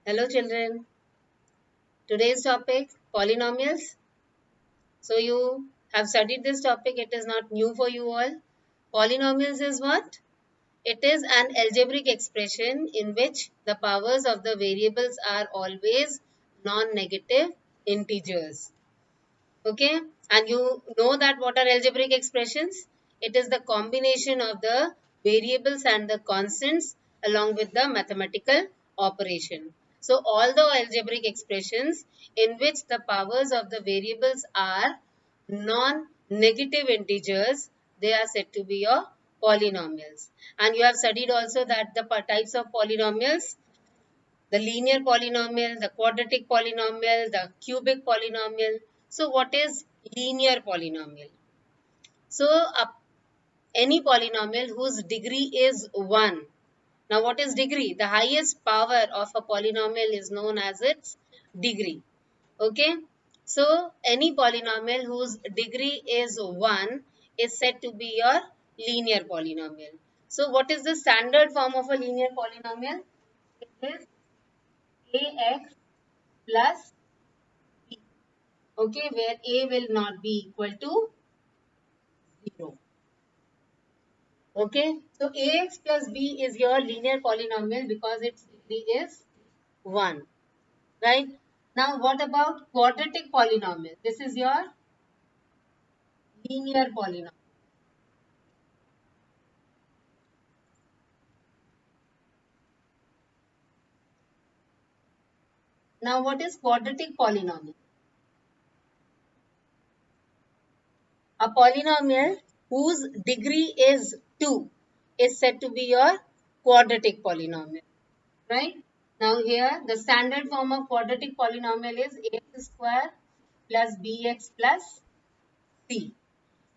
Hello children, today's topic polynomials. So you have studied this topic, it is not new for you all. Polynomials is what? It is an algebraic expression in which the powers of the variables are always non-negative integers. Okay, and you know that what are algebraic expressions? It is the combination of the variables and the constants along with the mathematical operation. So all the algebraic expressions in which the powers of the variables are non-negative integers, they are said to be your polynomials. And you have studied also that the types of polynomials, the linear polynomial, the quadratic polynomial, the cubic polynomial. So what is linear polynomial? So any polynomial whose degree is 1. Now what is degree? The highest power of a polynomial is known as its degree. Okay. So any polynomial whose degree is 1 is said to be your linear polynomial. So what is the standard form of a linear polynomial? It is ax plus b. Okay, where a will not be equal to 0. Okay, so ax plus b is your linear polynomial because its degree is 1. Right? Now, what about quadratic polynomial? This is your linear polynomial. Now, what is quadratic polynomial? A polynomial whose degree is 2 is said to be your quadratic polynomial. Right? Now here the standard form of quadratic polynomial is ax square plus bx plus c,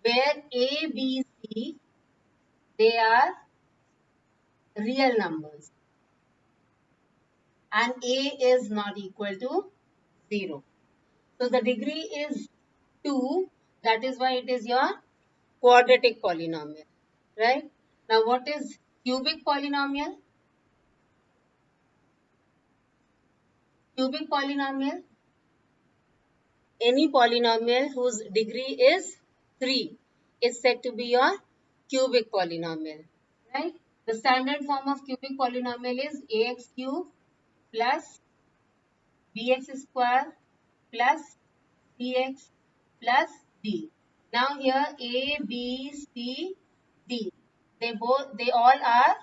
where a, b, c, they are real numbers and a is not equal to 0. So the degree is 2, that is why it is your quadratic polynomial. Right? Now what is cubic polynomial? Cubic polynomial, any polynomial whose degree is 3 is said to be your cubic polynomial, right? The standard form of cubic polynomial is ax cube plus bx square plus cx plus d. Now here a, b, c, d, they all are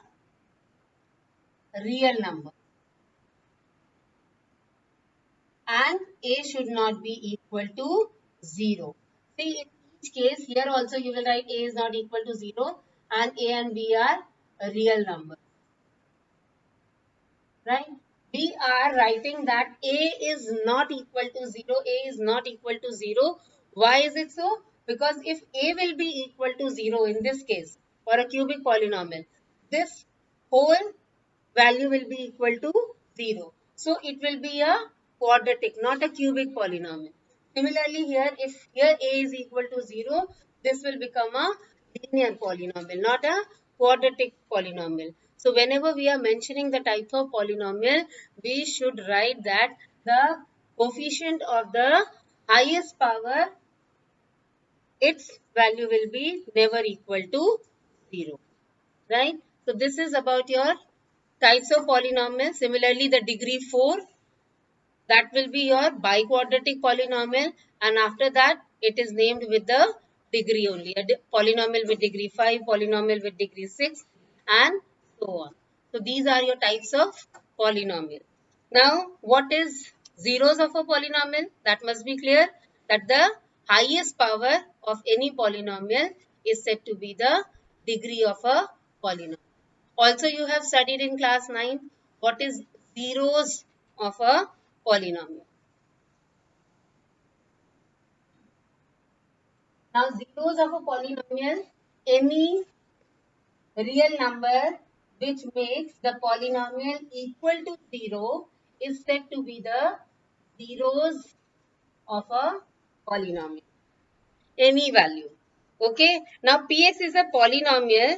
real numbers and a should not be equal to 0. See, in each case, here also you will write a is not equal to 0 and a and b are a real number, right? We are writing that a is not equal to 0, a is not equal to 0. Why is it so? Because if a will be equal to 0 in this case, for a cubic polynomial, this whole value will be equal to 0. So it will be a quadratic, not a cubic polynomial. Similarly here, if here a is equal to 0, this will become a linear polynomial, not a quadratic polynomial. So whenever we are mentioning the type of polynomial, we should write that the coefficient of the highest power, its value will be never equal to 0. Right? So this is about your types of polynomials. Similarly, the degree 4, that will be your biquadratic polynomial, and after that it is named with the degree only. A polynomial with degree 5, polynomial with degree 6 and so on. So these are your types of polynomial. Now what is zeros of a polynomial? That must be clear, that the highest power of any polynomial is said to be the degree of a polynomial. Also, you have studied in class 9 what is zeros of a polynomial. Now, zeros of a polynomial, any real number which makes the polynomial equal to 0 is said to be the zeros of a polynomial. Any value. Okay. Now, Px is a polynomial,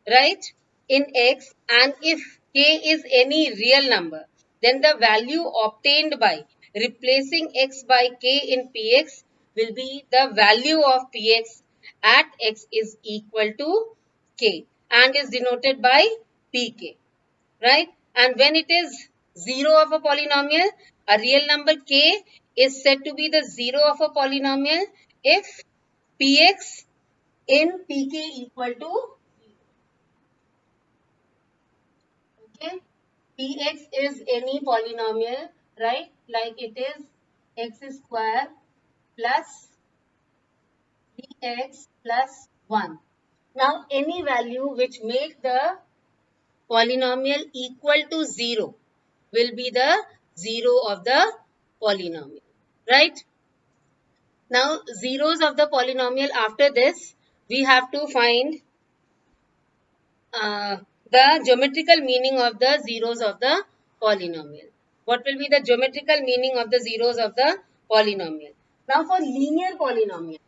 right, in x, and if k is any real number. then the value obtained by replacing x by k in px will be the value of px at x is equal to k and is denoted by pk, right? And when it is 0 of a polynomial, a real number k is said to be the 0 of a polynomial if px in pk equal to 0. Okay, px is any polynomial, right? Like it is x square plus 3x plus 1. Now, any value which make the polynomial equal to 0 will be the 0 of the polynomial, right? Now, zeros of the polynomial, after this, we have to find uh, the geometrical meaning of the zeros of the polynomial. What will be the geometrical meaning of the zeros of the polynomial? Now, for linear polynomial,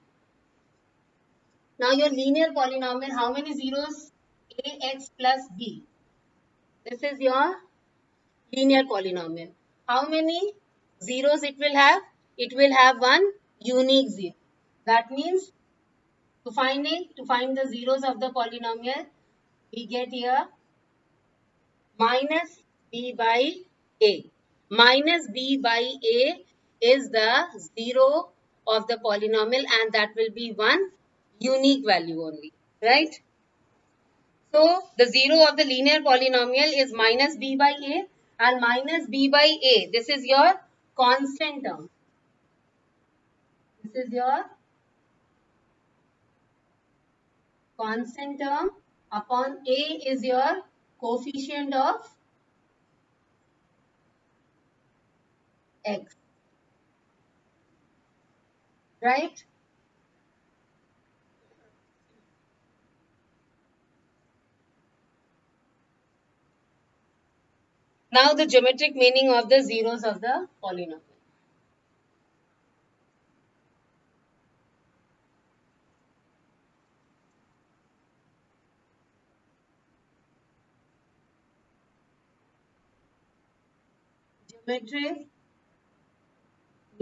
now your linear polynomial, how many zeros? Ax plus b. This is your linear polynomial. How many zeros it will have? It will have one unique zero. That means to find the zeros of the polynomial, we get here minus b by a. Minus b by a is the zero of the polynomial and that will be one unique value only, right? So the zero of the linear polynomial is minus b by a and minus b by a. This is your constant term. This is your constant term upon a is your coefficient of x, right? Now the geometric meaning of the zeros of the polynomial. Geometric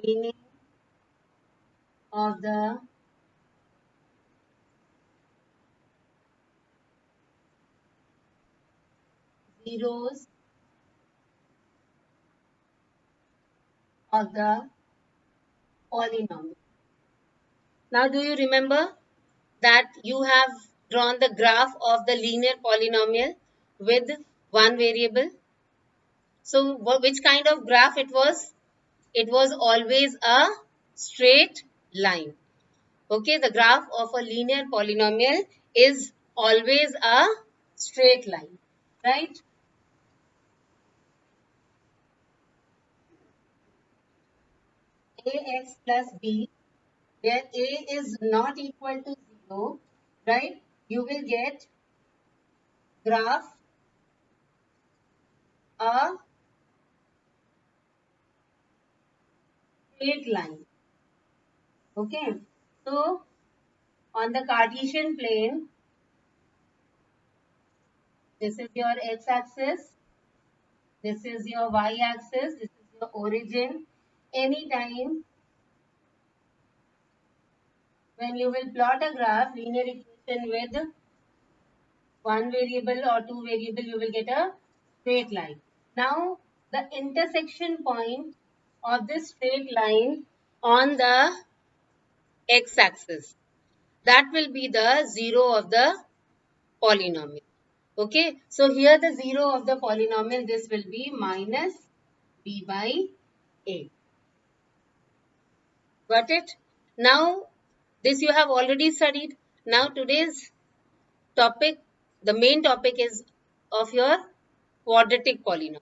meaning of the zeros of the polynomial. Now do you remember that you have drawn the graph of the linear polynomial with one variable? So which kind of graph it was? It was always a straight line. Okay, the graph of a linear polynomial is always a straight line, right? Ax plus b, where a is not equal to 0, right? You will get graph a straight line. Okay, so on the Cartesian plane, this is your x-axis, this is your y-axis, this is your origin. Anytime when you will plot a graph, linear equation with one variable or two variable, you will get a straight line. Now, the intersection point of this straight line on the x-axis, that will be the zero of the polynomial. Okay, so here the zero of the polynomial, this will be minus b by a. Got it? Now, this you have already studied. Now, today's topic, the main topic is of your quadratic polynomial.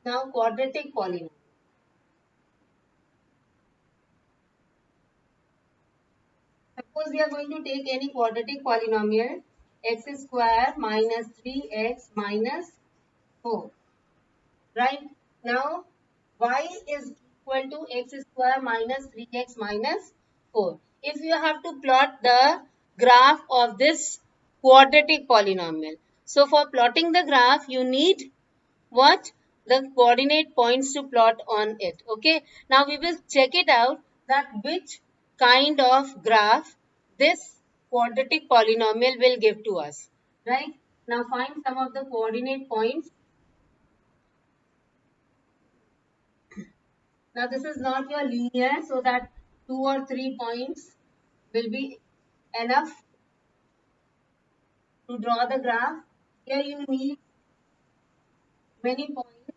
Now, quadratic polynomial. Suppose we are going to take any quadratic polynomial, x square minus 3x minus 4. Right? Now, y is equal to x square minus 3x minus 4. If you have to plot the graph of this quadratic polynomial. So for plotting the graph, you need what? The coordinate points to plot on it. Okay. Now we will check it out that which kind of graph this quadratic polynomial will give to us. Right. Now find some of the coordinate points. Now this is not your linear, so that 2 or 3 points will be enough to draw the graph. Here you need many points,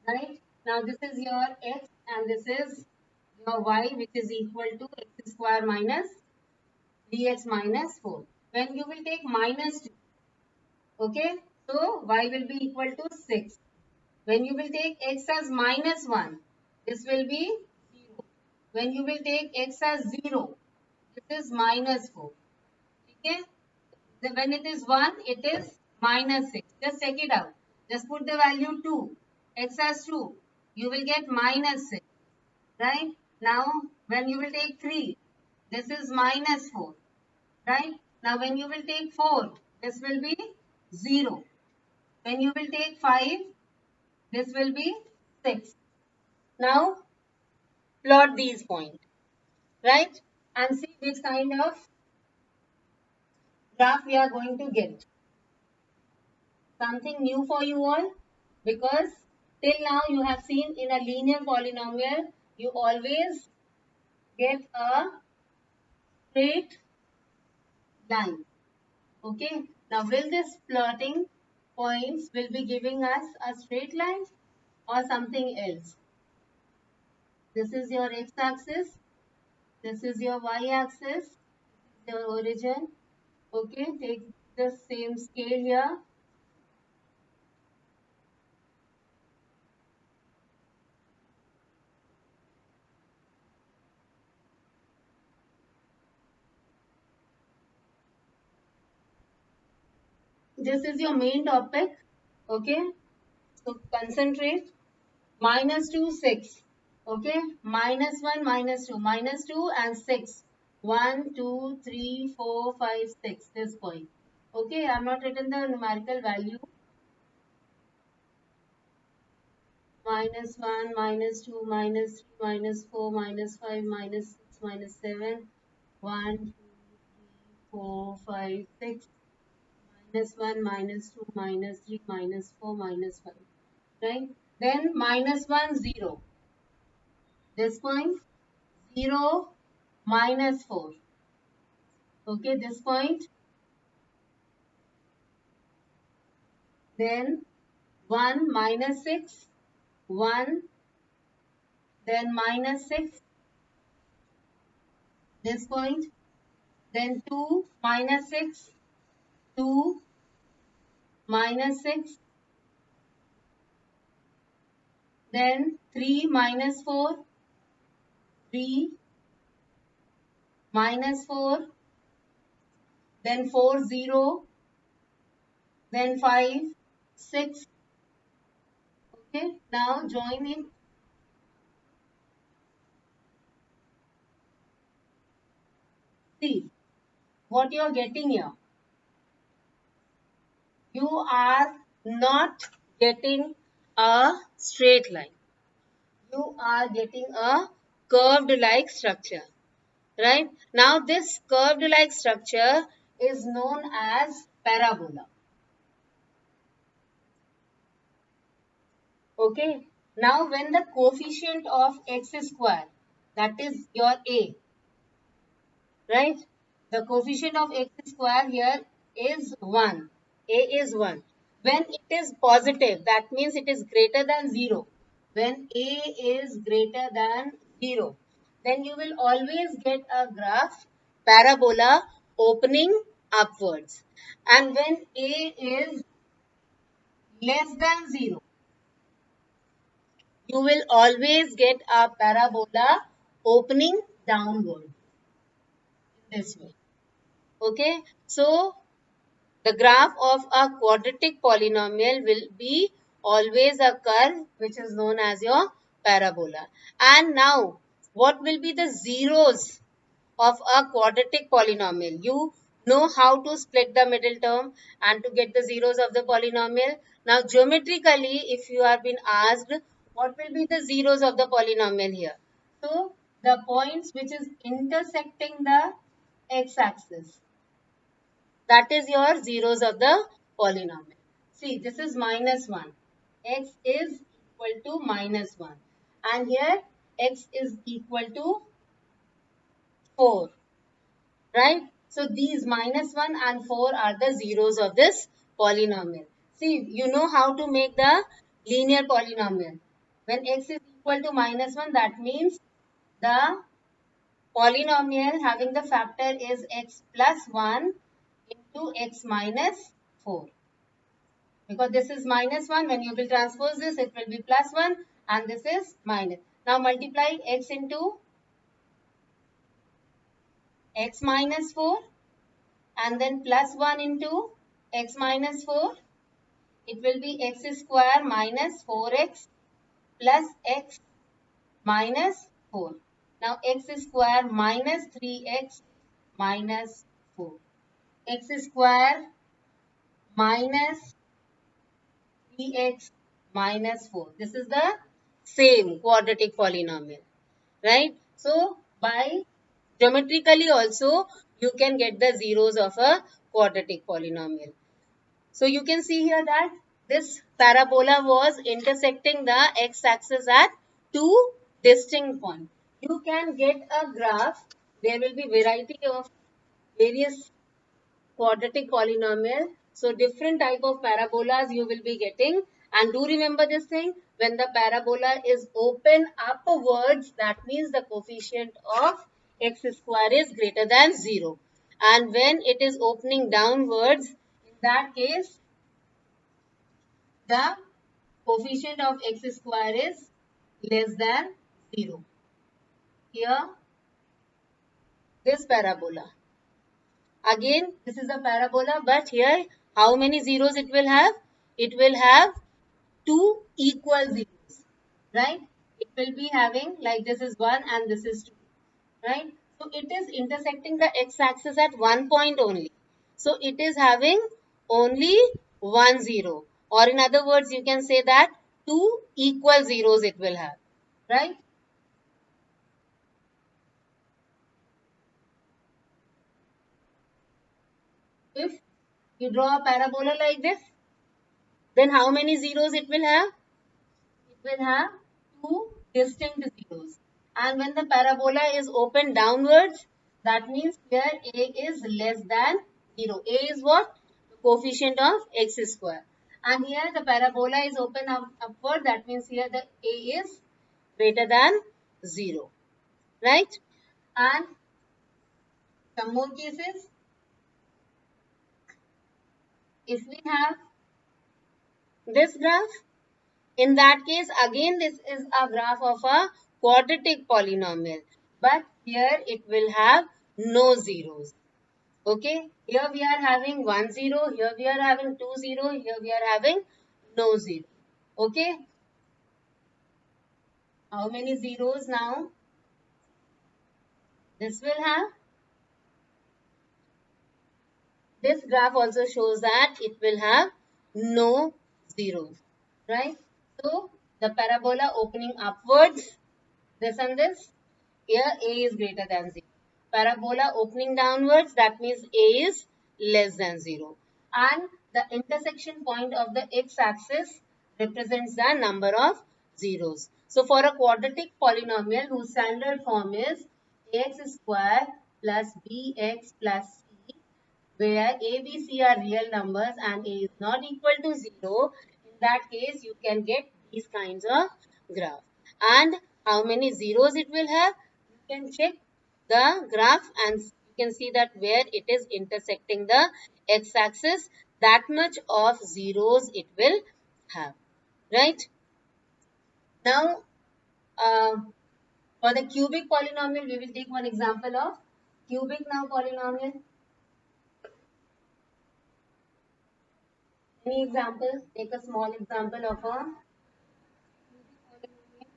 right? Now this is your x and this is your y, which is equal to x square minus 3x minus 4. When you will take minus 2, okay? So y will be equal to 6. When you will take x as minus 1, this will be 0. When you will take x as 0, this is minus 4. Okay? When it is 1, it is minus 6. Just check it out. Just put the value 2. X as 2. You will get minus 6. Right? Now, when you will take 3, this is minus 4. Right? Now, when you will take 4, this will be 0. When you will take 5, this will be 6. Now, plot these points. Right? And see which kind of graph we are going to get. Something new for you all, because till now you have seen in a linear polynomial you always get a straight line. Okay, now will this plotting points will be giving us a straight line or something else? This is your x-axis, this is your y-axis, your origin. Okay, take the same scale here. This is your main topic. Okay, so concentrate. Minus 2, 6. Okay, minus 1, minus 2, minus 2 and 6. 1, 2, 3, 4, 5, 6. This point. Okay, I have not written the numerical value. Minus 1, minus 2, minus 3, minus 4, minus 5, minus 6, minus 7. 1, 2, 3, 4, 5, 6. Minus 1, minus 2, minus 3, minus 4, minus 5. Right? Then minus 1, 0. This point 0, minus 4. Okay, this point. Then 1, minus 6. 1. Then minus 6. This point. Then 2, minus 6. 2, minus 6. Then 3, minus 4. 3, minus 4. Then 4, 0. Then 5, 6. Okay, now join in. See what you are getting here. You are not getting a straight line. You are getting a curved like structure. Right? Now this curved like structure is known as parabola. Okay. Now when the coefficient of x square, that is your a, right? The coefficient of x square here is 1. A is 1. When it is positive, that means it is greater than 0. When a is greater than 0, then you will always get a graph parabola opening upwards. And when a is less than 0, you will always get a parabola opening downward in this way. Okay, so the graph of a quadratic polynomial will be always a curve which is known as your parabola. And now, what will be the zeros of a quadratic polynomial? You know how to split the middle term and to get the zeros of the polynomial. Now, geometrically, if you have been asked, what will be the zeros of the polynomial here? So, the points which is intersecting the x-axis, that is your zeros of the polynomial. See, this is minus 1. X is equal to minus 1. And here, x is equal to 4. Right? So, these minus 1 and 4 are the zeros of this polynomial. See, you know how to make the linear polynomial. When x is equal to minus 1, that means the polynomial having the factor is x plus 1 into x minus 4. Because this is minus 1, when you will transpose this, it will be plus 1 and this is minus. Now multiply x into x minus 4 and then plus 1 into x minus 4. It will be x square minus 4x plus x minus 4. Now x square minus 3x minus 4. X square minus 3x minus 4. This is the same quadratic polynomial, right? So, by geometrically also, you can get the zeros of a quadratic polynomial. So, you can see here that this parabola was intersecting the x-axis at two distinct points. You can get a graph. There will be variety of various quadratic polynomial. So different type of parabolas you will be getting. And do remember this thing, when the parabola is open upwards, that means the coefficient of x square is greater than 0. And when it is opening downwards, in that case, the coefficient of x square is less than 0. Here, this parabola. Again, this is a parabola, but here, how many zeros it will have? It will have two equal zeros, right? It will be having, like this is 1 and this is 2, right? So, it is intersecting the x-axis at one point only. So, it is having only one zero. Or in other words, you can say that two equal zeros it will have, right? If you draw a parabola like this, then how many zeros it will have? It will have two distinct zeros. And when the parabola is open downwards, that means here a is less than 0. A is what? The coefficient of x square. And here the parabola is open upward, that means here the a is greater than 0. Right? And some more cases, if we have this graph, in that case, again, this is a graph of a quadratic polynomial. But here it will have no zeros. Okay. Here we are having 1 0. Here we are having 2 0. Here we are having no zero. Okay. How many zeros now? This will have. This graph also shows that it will have no zeros. Right. So, the parabola opening upwards, this and this. Here a is greater than 0. Parabola opening downwards, that means a is less than 0. And the intersection point of the x-axis represents the number of zeros. So for a quadratic polynomial whose standard form is ax square plus bx plus c, where a, b, c are real numbers and a is not equal to 0, in that case you can get these kinds of graph. And how many zeros it will have? You can check the graph and you can see that where it is intersecting the x-axis, that much of zeros it will have. Right? Now, for the cubic polynomial, we will take one example of cubic now polynomial. Any example? Take a small example of a cubic polynomial.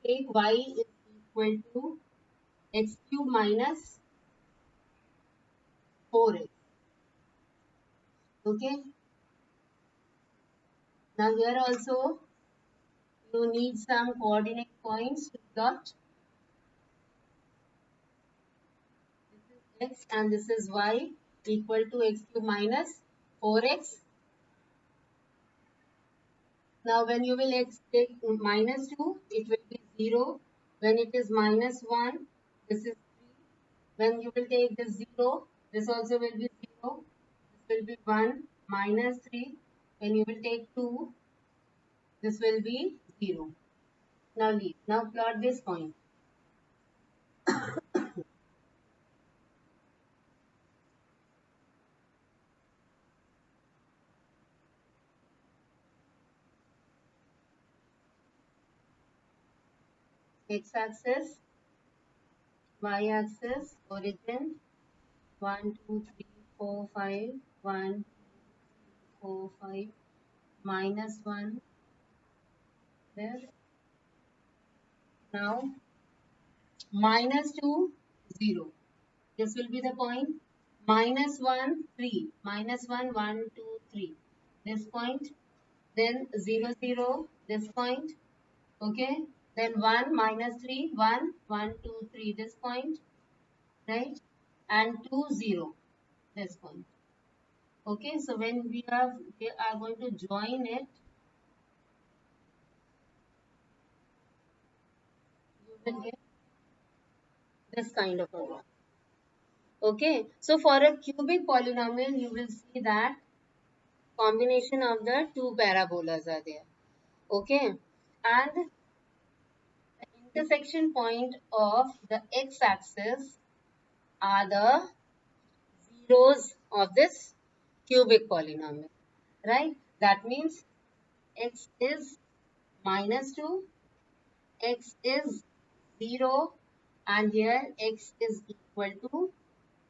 take y is equal to x cube minus 4x. Okay. Now here also you need some coordinate points to plot. This is x and this is y equal to x cube minus 4x. Now when you will take minus 2, it will be 0. When it is minus 1, this is 3. When you will take this 0, this also will be 0. This will be 1 minus 3. When you will take 2, this will be 0. Now leave. Now plot this point. X-axis, y-axis, origin, 1, 2, 3, 4, 5, 1, 2, 3, 4, 5, minus 1 there. Now minus 2, 0. This will be the point. Minus 1, 3. Minus 1, 1, 2, 3. This point. Then 0, 0. This point. Okay. Then 1, minus 3. 1, 1, 2, 3. This point. Right. And 2, 0. This point. Okay. So when we are going to join it, you will get this kind of a graph. Okay. So for a cubic polynomial, you will see that combination of the two parabolas are there. Okay. And the intersection point of the x-axis are the zeros of this cubic polynomial. Right? That means x is minus 2, x is 0, and here x is equal to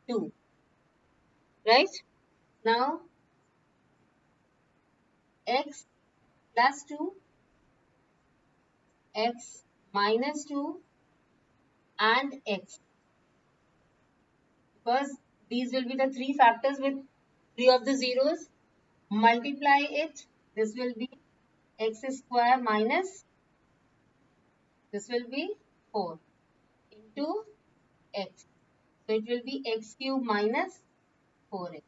2. Right? Now, x plus 2, x minus 2, and x. Because these will be the three factors with three of the zeros. Multiply it. This will be x square minus, this will be 4 into x. So it will be x cube minus 4x.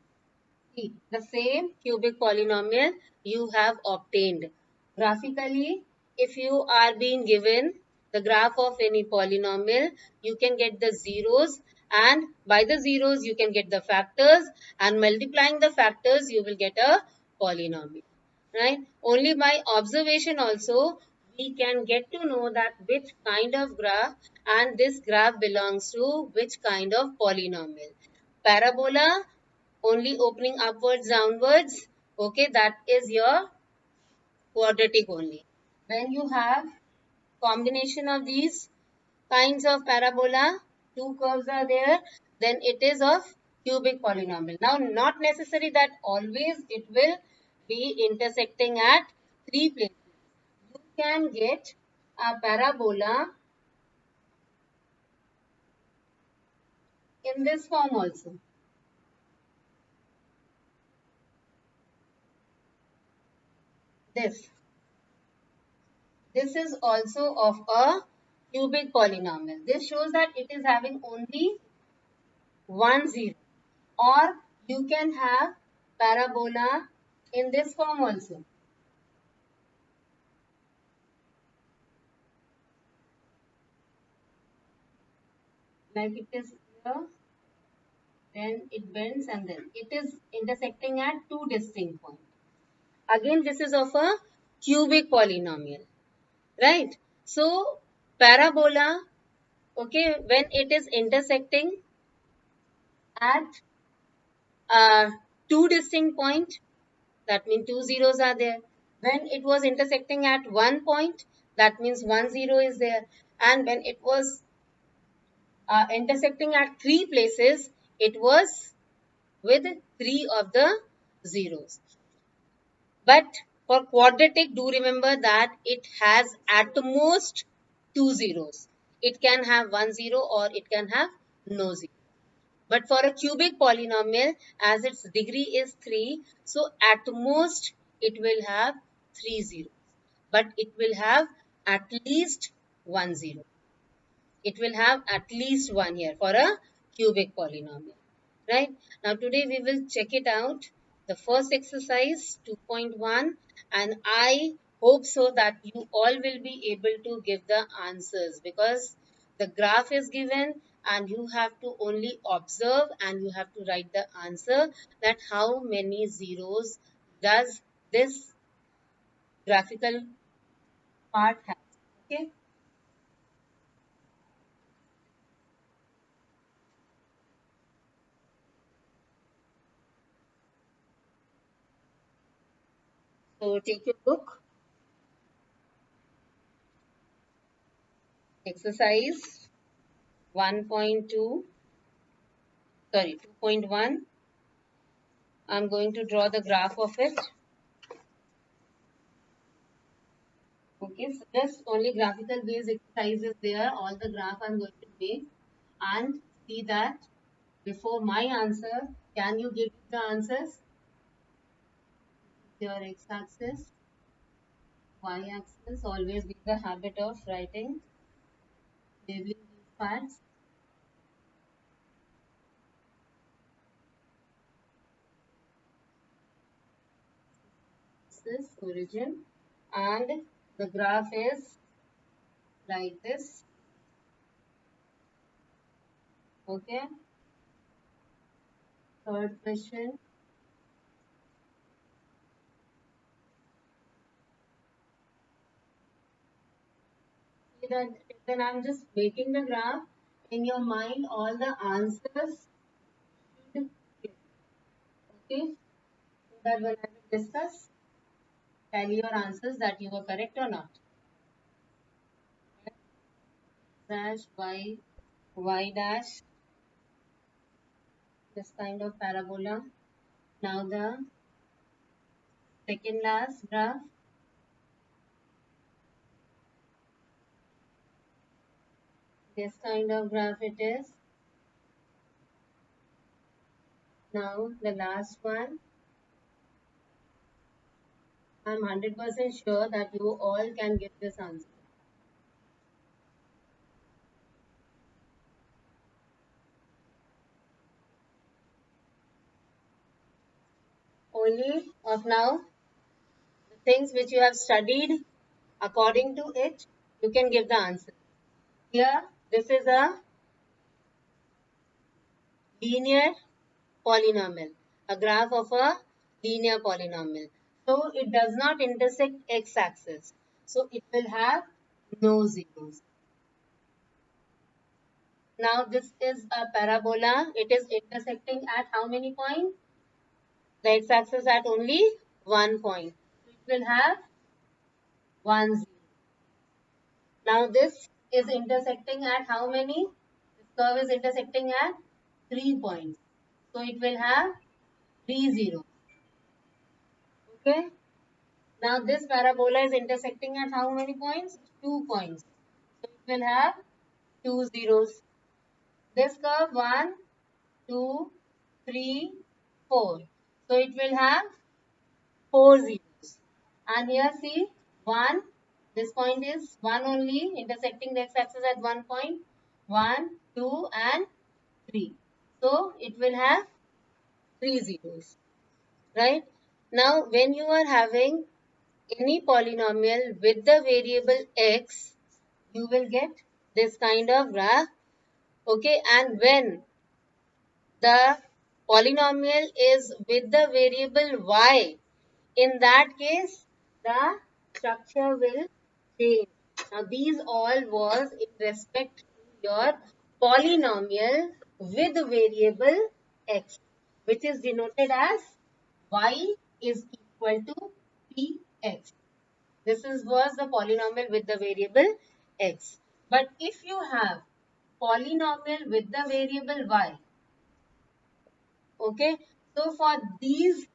See, the same cubic polynomial you have obtained. Graphically, if you are being given the graph of any polynomial, you can get the zeros, and by the zeros you can get the factors, and multiplying the factors you will get a polynomial. Right? Only by observation also we can get to know that which kind of graph, and this graph belongs to which kind of polynomial. Parabola only opening upwards, downwards. Okay, that is your quadratic only. When you have combination of these kinds of parabola, two curves are there, then it is of cubic polynomial. Now, not necessary that always it will be intersecting at three places. You can get a parabola in this form also. This. This is also of a cubic polynomial. This shows that it is having only one zero. Or you can have parabola in this form also. Like it is here, then it bends, and then it is intersecting at two distinct points. Again, this is of a cubic polynomial, right? So, parabola, okay, when it is intersecting at two distinct points, that means two zeros are there. When it was intersecting at one point, that means one zero is there. And when it was intersecting at three places, it was with three of the zeros. But for quadratic, do remember that it has at the most two zeros. It can have one zero or it can have no zero. But for a cubic polynomial, as its degree is 3, so at most it will have 3 zeros. But it will have at least 1 zero. It will have at least 1 here for a cubic polynomial. Right? Now today we will check it out. The first exercise 2.1, and I hope so that you all will be able to give the answers, because the graph is given and you have to only observe and you have to write the answer, that how many zeros does this graphical part have. Okay. So take your book, exercise 1.2, sorry, 2.1. I'm going to draw the graph of it. Okay, so just only graphical based exercises there. All the graph I'm going to make, and see that before my answer, can you give the answers? Your x-axis, y-axis, always be the habit of writing, labeling these parts. This is origin, and the graph is like this. Okay. Third question. See that when I'm just making the graph, in your mind, all the answers should be, okay, so that when I will discuss, tell your answers that you were correct or not. Dash y dash, this kind of parabola. Now the second last graph, this kind of graph it is. Now the last one, I'm 100% sure that you all can get this answer. Only of now, the things which you have studied, according to it, you can give the answer. Here, this is a linear polynomial, a graph of a linear polynomial. So it does not intersect x-axis. So it will have no zeros. Now this is a parabola. It is intersecting at how many points? The x-axis at only 1 point. So it will have 1 zero. Now this is intersecting at how many? This curve is intersecting at 3 points. So it will have 3 zeros. Okay. Now this parabola is intersecting at how many points? 2 points. So it will have 2 zeros. This curve 1, 2, 3, 4. So it will have 4 zeros. And here see 1. This point is 1 only, intersecting the x-axis at 1 point. 1, 2 and 3. So it will have 3 zeros. Right? Now when you are having any polynomial with the variable x, you will get this kind of graph. Okay, and when the polynomial is with the variable y, in that case, the structure will change. Now, these all was in respect to your polynomial with variable x, which is denoted as y is equal to px. Was the polynomial with the variable x. But if you have polynomial with the variable y, okay, so for these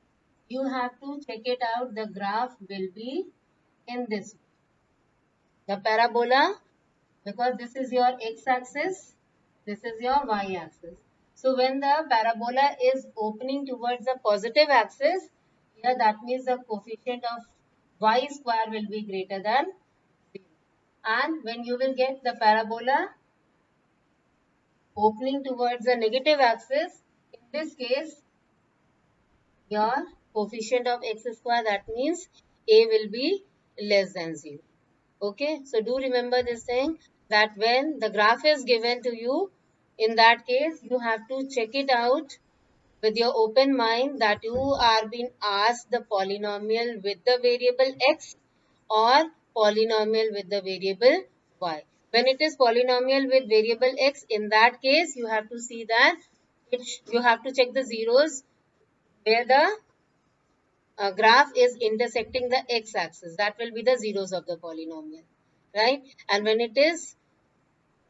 you have to check it out. The graph will be in this. The parabola because this is your x-axis, this is your y-axis. So when the parabola is opening towards the positive axis, here that means the coefficient of y square will be greater than 0. And when you will get the parabola opening towards the negative axis, in this case, your coefficient of x square, that means a will be less than 0. Okay, so do remember this thing, that when the graph is given to you, in that case, you have to check it out with your open mind, that you are being asked the polynomial with the variable x or polynomial with the variable y. When it is polynomial with variable x, in that case, you have to see that you have to check the zeros where the graph is intersecting the x-axis. That will be the zeros of the polynomial, right? And when it is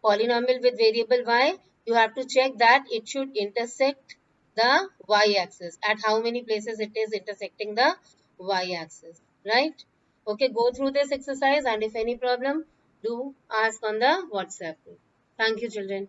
polynomial with variable y, you have to check that it should intersect the y-axis. At how many places it is intersecting the y-axis, right? Okay, go through this exercise, and if any problem, do ask on the WhatsApp group. Thank you, children.